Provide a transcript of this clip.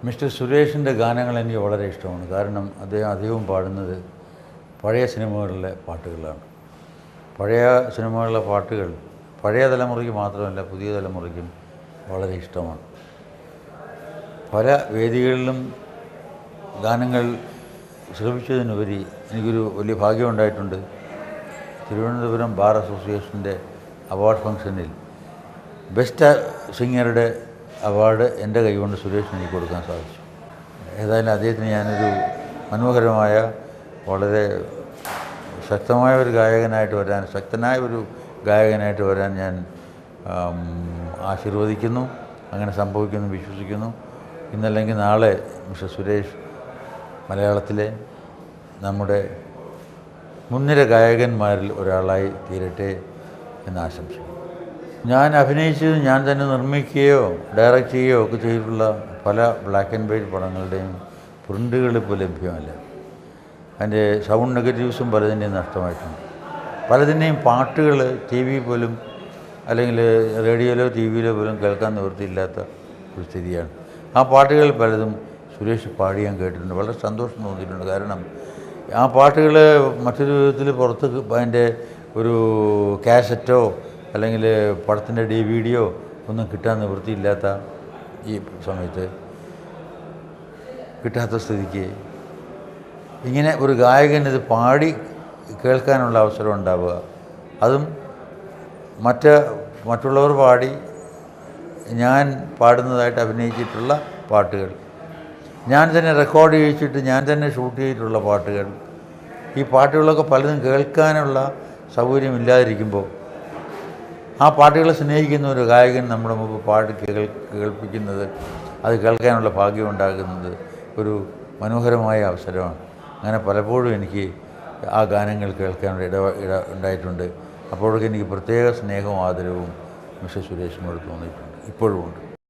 Mister സുരേഷിൻ്റെ ഗാനങ്ങൾ എനിക്ക് വളരെ ഇഷ്ടമാണ്. കാരണം അദ്ദേഹം അധികവും പാടുന്നത് പഴയ സിനിമകളിലെ പാട്ടുകളാണ്. പഴയ സിനിമകളിലെ പാട്ടുകൾ പഴയ തലമുറയ്ക്ക് മാത്രമല്ല പുതിയ തലമുറയ്ക്കും വളരെ ഇഷ്ടമാണ്. പല വേദികളിലും ഗാനങ്ങൾ ശ്രമിച്ചതിനുപരി എനിക്കൊരു വലിയ ഭാഗ്യമുണ്ടായിട്ടുണ്ട്. തിരുവനന്തപുരം ബാർ അസോസിയേഷൻ്റെ അവാർഡ് ഫംഗ്ഷനിൽ ബെസ്റ്റ് സിംഗറുടെ അവാർഡ് എൻ്റെ കൈകൊണ്ട് സുരേഷിന് എനിക്ക് കൊടുക്കാൻ സാധിച്ചു. ഏതായാലും അദ്ദേഹത്തിന് ഞാനൊരു മനോഹരമായ വളരെ ശക്തനായ ഒരു ഗായകനായിട്ട് വരാൻ ഞാൻ ആശീർവദിക്കുന്നു. അങ്ങനെ സംഭവിക്കുന്നു വിശ്വസിക്കുന്നു. ഇന്നല്ലെങ്കിൽ നാളെ മിസ്റ്റർ സുരേഷ് മലയാളത്തിലെ നമ്മുടെ മുൻനിര ഗായകന്മാരിൽ ഒരാളായി തീരട്ടെ എന്ന് ആശംസിക്കുന്നു. ഞാൻ അഭിനയിച്ചത് ഞാൻ തന്നെ നിർമ്മിക്കുകയോ ഡയറക്റ്റ് ചെയ്യുകയോ ഒക്കെ ചെയ്തിട്ടുള്ള പല ബ്ലാക്ക് ആൻഡ് വൈറ്റ് പടങ്ങളുടെയും പ്രിൻ്റുകൾ ഇപ്പോൾ ലഭ്യമല്ല. അതിൻ്റെ സൗണ്ട് നെഗറ്റീവ്സും പലതിൻ്റെയും നഷ്ടമായിട്ടുണ്ട്. പലതിൻ്റെയും പാട്ടുകൾ ടി വി പോലും അല്ലെങ്കിൽ റേഡിയോയിലോ ടി വിയിലോ പോലും കേൾക്കാൻ നിവൃത്തിയില്ലാത്ത ഒരു സ്ഥിതിയാണ്. ആ പാട്ടുകൾ പലതും സുരേഷ് പാടി ഞാൻ കേട്ടിട്ടുണ്ട്. വളരെ സന്തോഷം തോന്നിയിട്ടുണ്ട്. കാരണം ആ പാട്ടുകൾ മറ്റൊരു വിധത്തിൽ പുറത്ത് അതിൻ്റെ ഒരു കാസറ്റോ അല്ലെങ്കിൽ പടത്തിൻ്റെ DVD ഒന്നും കിട്ടാൻ നിവൃത്തിയില്ലാത്ത ഈ സമയത്ത് കിട്ടാത്ത സ്ഥിതിക്ക് ഇങ്ങനെ ഒരു ഗായകൻ ഇത് പാടി കേൾക്കാനുള്ള അവസരം ഉണ്ടാവുക, അതും മറ്റുള്ളവർ പാടി ഞാൻ പാടുന്നതായിട്ട് അഭിനയിച്ചിട്ടുള്ള പാട്ടുകൾ, ഞാൻ തന്നെ റെക്കോർഡ് ചെയ്യിച്ചിട്ട് ഞാൻ തന്നെ ഷൂട്ട് ചെയ്തിട്ടുള്ള പാട്ടുകൾ, ഈ പാട്ടുകളൊക്കെ പലതും കേൾക്കാനുള്ള സൗകര്യമില്ലാതിരിക്കുമ്പോൾ ആ പാട്ടുകളെ സ്നേഹിക്കുന്ന ഒരു ഗായകൻ നമ്മുടെ മുമ്പ് പാട്ട് കേൾപ്പിക്കുന്നത്, അത് കേൾക്കാനുള്ള ഭാഗ്യം ഉണ്ടാകുന്നത് ഒരു മനോഹരമായ അവസരമാണ്. അങ്ങനെ പലപ്പോഴും എനിക്ക് ആ ഗാനങ്ങൾ കേൾക്കാനുള്ള ഉണ്ടായിട്ടുണ്ട്. അപ്പോഴൊക്കെ എനിക്ക് പ്രത്യേക സ്നേഹവും ആദരവും മിസ്റ്റർ സുരേഷിനോട് തോന്നിയിട്ടുണ്ട്, ഇപ്പോഴും ഉണ്ട്.